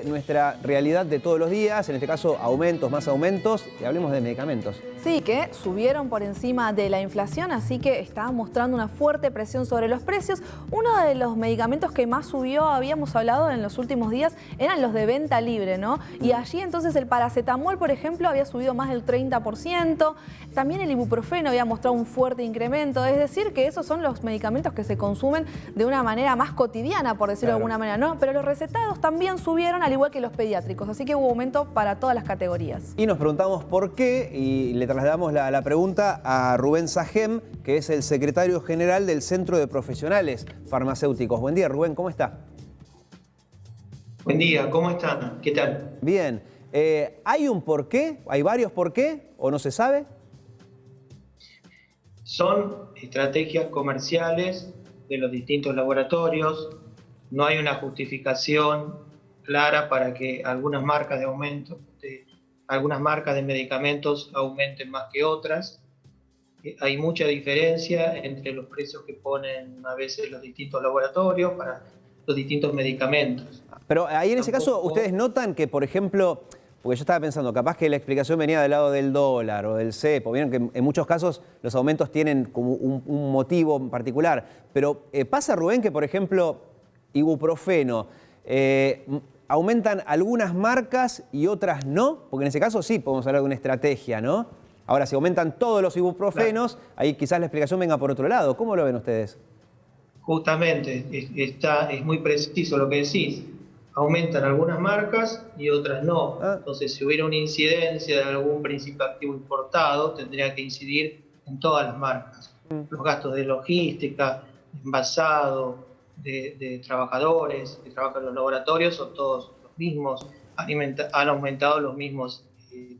de nuestra realidad de todos los días, en este caso aumentos, más aumentos, y hablemos de medicamentos. Sí, que subieron por encima de la inflación, así que está mostrando una fuerte presión sobre los precios. Uno de los medicamentos que más subió, habíamos hablado en los últimos días, eran los de venta libre, ¿no? Y allí entonces el paracetamol, por ejemplo, había subido más del 30%. También el ibuprofeno había mostrado un fuerte incremento. Es decir, que esos son los medicamentos que se consumen de una manera más cotidiana, por decirlo de alguna manera, ¿no? Pero los recetados también subieron, al igual que los pediátricos. Así que hubo aumento para todas las categorías. Y nos preguntamos por qué, y le trasladamos la pregunta a Rubén Sajem, que es el secretario general del Centro de Profesionales Farmacéuticos. Buen día, Rubén, ¿cómo está? Buen día, ¿cómo están? ¿Qué tal? Bien. ¿Hay un por qué? ¿Hay varios por qué? ¿O no se sabe? Son estrategias comerciales de los distintos laboratorios. No hay una justificación clara para que algunas marcas de medicamentos aumenten más que otras. Hay mucha diferencia entre los precios que ponen a veces los distintos laboratorios para los distintos medicamentos. Pero ahí en ese caso, ¿ustedes notan que, por ejemplo, porque yo estaba pensando, capaz que la explicación venía del lado del dólar o del cepo, vieron que en muchos casos los aumentos tienen como un motivo en particular, pero pasa, Rubén, que por ejemplo, ibuprofeno, aumentan algunas marcas y otras no, porque en ese caso sí podemos hablar de una estrategia, ¿no? Ahora, si aumentan todos los ibuprofenos, claro, ahí quizás la explicación venga por otro lado. ¿Cómo lo ven ustedes? Justamente, es muy preciso lo que decís. Aumentan algunas marcas y otras no. Entonces, si hubiera una incidencia de algún principio activo importado, tendría que incidir en todas las marcas. Los gastos de logística, envasado, de trabajadores que trabajan en los laboratorios son todos los mismos, han aumentado los mismos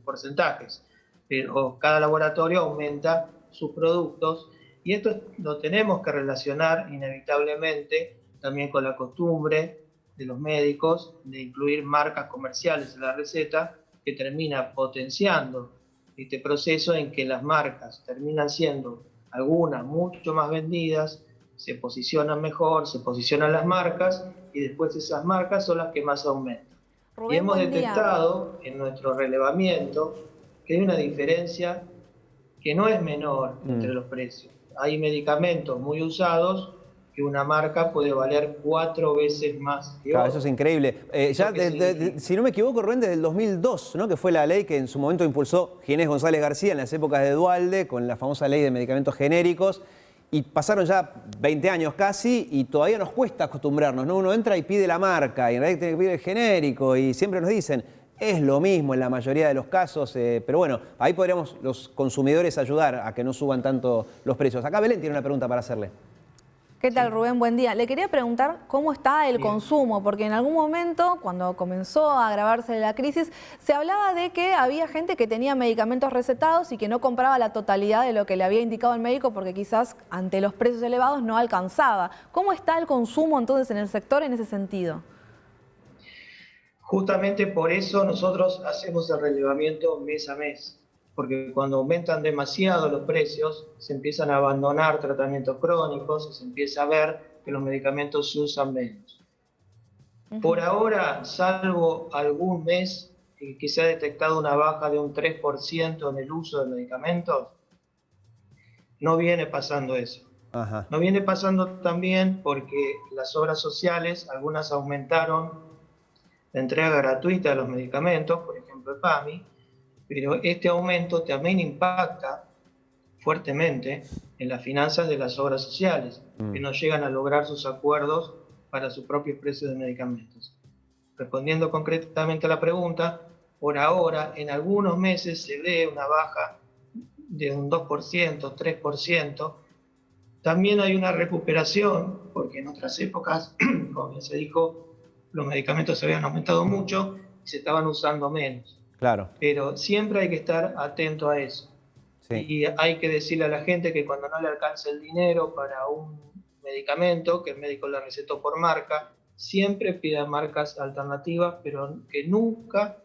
porcentajes, pero cada laboratorio aumenta sus productos y esto lo tenemos que relacionar inevitablemente también con la costumbre de los médicos de incluir marcas comerciales en la receta, que termina potenciando este proceso en que las marcas terminan siendo algunas mucho más vendidas, se posicionan mejor, se posicionan las marcas y después esas marcas son las que más aumentan. Rubén, y hemos detectado en nuestro relevamiento que hay una diferencia que no es menor entre los precios. Hay medicamentos muy usados que una marca puede valer 4 veces más que claro, otra. eso es increíble. Ya si no me equivoco, Rubén, desde el 2002, ¿no? Que fue la ley que en su momento impulsó Ginés González García en las épocas de Duhalde, con la famosa ley de medicamentos genéricos, y pasaron ya 20 años casi y todavía nos cuesta acostumbrarnos, ¿no? Uno entra y pide la marca y en realidad tiene que pedir el genérico y siempre nos dicen, es lo mismo en la mayoría de los casos, pero bueno, ahí podríamos los consumidores ayudar a que no suban tanto los precios. Acá Belén tiene una pregunta para hacerle. ¿Qué tal, Rubén? Buen día. Le quería preguntar cómo está el consumo, porque en algún momento, cuando comenzó a agravarse la crisis, se hablaba de que había gente que tenía medicamentos recetados y que no compraba la totalidad de lo que le había indicado el médico porque quizás ante los precios elevados no alcanzaba. ¿Cómo está el consumo entonces en el sector en ese sentido? Justamente por eso nosotros hacemos el relevamiento mes a mes, porque cuando aumentan demasiado los precios, se empiezan a abandonar tratamientos crónicos y se empieza a ver que los medicamentos se usan menos. Por ahora, salvo algún mes que se ha detectado una baja de un 3% en el uso de medicamentos, no viene pasando eso. No viene pasando también porque las obras sociales, algunas aumentaron la entrega gratuita de los medicamentos, por ejemplo el PAMI, pero este aumento también impacta fuertemente en las finanzas de las obras sociales, que no llegan a lograr sus acuerdos para sus propios precios de medicamentos. Respondiendo concretamente a la pregunta, por ahora, en algunos meses se ve una baja de un 2%, 3%. También hay una recuperación, porque en otras épocas, como se dijo, los medicamentos se habían aumentado mucho y se estaban usando menos. Claro. Pero siempre hay que estar atento a eso. Sí. Y hay que decirle a la gente que cuando no le alcance el dinero para un medicamento, que el médico le recetó por marca, siempre pida marcas alternativas, pero que nunca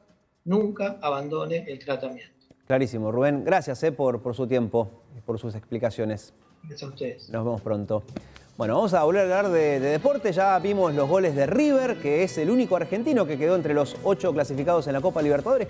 abandone el tratamiento. Clarísimo. Rubén, gracias por su tiempo y por sus explicaciones. Gracias a ustedes. Nos vemos pronto. Bueno, vamos a volver a hablar de deporte. Ya vimos los goles de River, que es el único argentino que quedó entre los 8 clasificados en la Copa Libertadores. ¿Qué